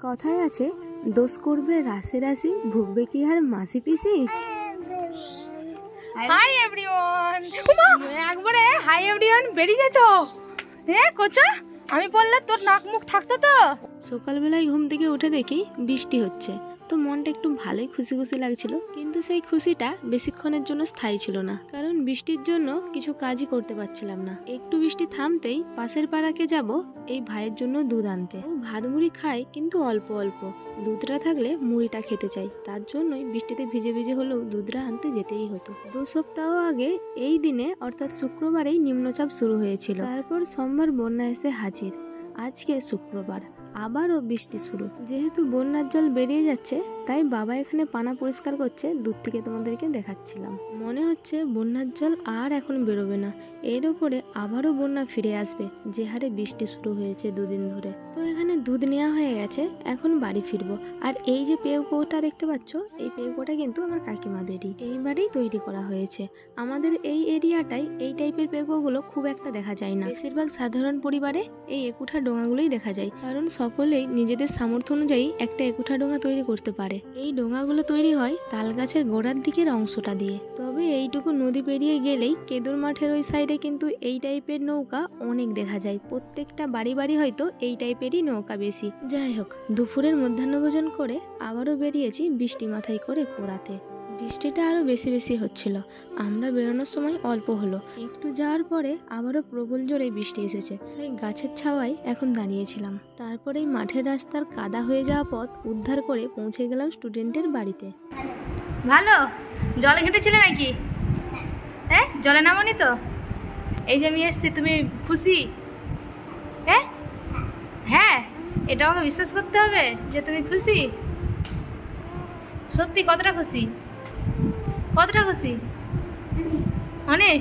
কথায় আছে, দোষ করবে রাশি রাশি, ভুগবে কি আর মাসি পিসি। হাই এভরিওয়ান, একবারে হাই এভরিওয়ান বেরিয়ে যেত। কোচা আমি বললে তোর নাক মুখ থাকতো তো। সকালবেলায় ঘুম থেকে উঠে দেখি বৃষ্টি হচ্ছে, তো মনটা একটু ভালোই খুশি খুশি লাগছিল। কিন্তু সেই খুশিটা বেশিক্ষণের জন্য স্থায়ী ছিল না, কারণ বৃষ্টির জন্য কিছু কাজই করতে পারছিলাম না। একটু বৃষ্টি থামতেই পাশের পাড়াকে যাব এই ভাইয়ের জন্য দুধ আনতে। ভাত মুড়ি খাই কিন্তু অল্প অল্প, দুধটা থাকলে মুড়িটা খেতে চাই। তার জন্যই বৃষ্টিতে ভিজে ভিজে হলেও দুধটা আনতে যেতেই হতো। 2 সপ্তাহ আগে এই দিনে অর্থাৎ শুক্রবারেই নিম্নচাপ শুরু হয়েছিল। তারপর সোমবার বন্যা এসে হাজির। আজকে শুক্রবার, আবারও বৃষ্টি শুরু। যেহেতু বন্যার জল বেরিয়ে যাচ্ছে, তাই বাবা এখানে পানা পরিষ্কার করছে, দূর থেকে তোমাদেরকে দেখাচ্ছিলাম। মনে হচ্ছে বন্যার জল আর এখন বেরোবে না, এর উপরে আবারও বন্যা ফিরে আসবে, যে হারে বৃষ্টি শুরু হয়েছে 2 দিন ধরে। তো এখানে দুধ নেওয়া হয়ে গেছে, এখন বাড়ি ফিরবো। আর এই যে পেউকোটা দেখতে পাচ্ছ, এই পেউকোটা কিন্তু আমার কাকিমাদেরই, এইবারেই তৈরি করা হয়েছে। আমাদের এই এরিয়াটাই এই টাইপের পেউকোগুলো খুব একটা দেখা যায় না। বেশিরভাগ সাধারণ পরিবারে এই একুঠা ডোঙাগুলোই দেখা যায়, কারণ সকলেই নিজেদের সামর্থ্য অনুযায়ী একটা একুঠা ডোঙা তৈরি করতে পারে। এই ডোঙাগুলো তৈরি হয় তাল গাছের গোড়ার দিকের অংশটা দিয়ে। তবে এইটুকু নদী পেরিয়ে গেলেই কেদুর মাঠের ওই সাইডে কিন্তু এই টাইপের নৌকা অনেক দেখা যায়। প্রত্যেকটা বাড়ি বাড়ি হয়তো এই টাইপেরই নৌকা বেশি। যাই হোক, দুপুরের মধ্যাহ্নভোজন করে আবারও বেরিয়েছি বৃষ্টি মাথায় করে পড়াতে। বৃষ্টিটা আরো বেশি বেশি হচ্ছিল। আমরা বেরোনোর সময় অল্প হলো, একটু যাওয়ার পরে আবারও প্রবল জোরে বৃষ্টি এসেছে, তাই গাছের ছাওয়ায় এখন দাঁড়িয়েছিলাম। তারপরে মাঠের রাস্তার কাদা হয়ে যাওয়া পথ উদ্ধার করে পৌঁছে গেলাম স্টুডেন্টের বাড়িতে। ভালো জলে ঘেটেছিলে নাকি? জলে নামনি তো? এই যে আমি এসছি, তুমি খুশি? হ্যাঁ, এটা আমাকে বিশ্বাস করতে হবে যে তুমি খুশি। সত্যি কতটা খুশি? কতটা খুশি? অনেক।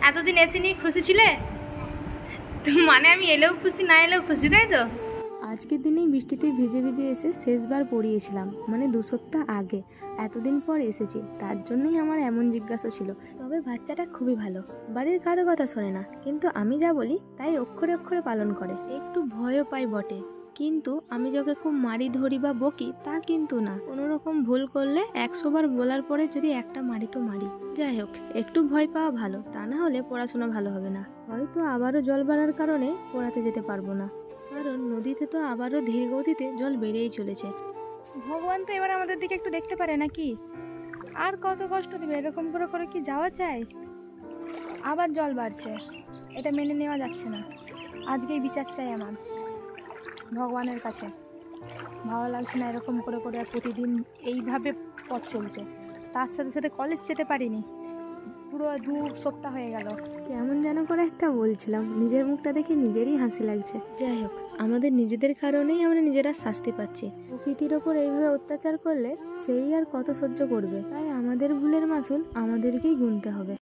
এতদিন এসেনি, খুশি ছিলে? মানে আমি এলেও খুশি, না এলেও খুশি, তাই তো? আজকের দিনেই বৃষ্টিতে ভিজে ভিজে এসে শেষবার পড়িয়েছিলাম, মানে 2 সপ্তাহ আগে। এতদিন পর এসেছি, তার জন্যই আমার এমন জিজ্ঞাসা ছিল। তবে বাচ্চাটা খুবই ভালো, বাড়ির কারো কথা শোনে না, কিন্তু আমি যা বলি তাই অক্ষরে অক্ষরে পালন করে। একটু ভয়ও পাই বটে, কিন্তু আমি যাকে খুব মারি ধরি বা বকি তা কিন্তু না। কোনো রকম ভুল করলে 100 বার বলার পরে যদি একটা মারি তো মারি। যাই হোক, একটু ভয় পাওয়া ভালো, তা না হলে পড়াশোনা ভালো হবে না। হয়তো আবারও জল বাড়ার কারণে পড়াতে যেতে পারবো না, কারণ নদীতে তো আবারও ধীর গতিতে জল বেড়েই চলেছে। ভগবান তো এবার আমাদের দিকে একটু দেখতে পারে নাকি? আর কত কষ্ট দেবে? এরকম করে করে কি যাওয়া যায়? আবার জল বাড়ছে, এটা মেনে নেওয়া যাচ্ছে না। আজকেই বিচার চাই আমার ভগবানের কাছে। ভালো লাগছে না এরকম করে করে প্রতিদিন এইভাবে পথ চলতে। তার সাথে সাথে কলেজ যেতে পারিনি, পুরো 2 সপ্তাহ হয়ে গেল। কেমন যেন করে একটা বলছিলাম, নিজের মুখটা দেখে নিজেরই হাসি লাগছে। যাই হোক, আমাদের নিজেদের কারণেই আমরা নিজেরা শাস্তি পাচ্ছি। প্রকৃতির ওপর এইভাবে অত্যাচার করলে সেই আর কত সহ্য করবে? তাই আমাদের ভুলের মাসুল আমাদেরকেই গুনতে হবে।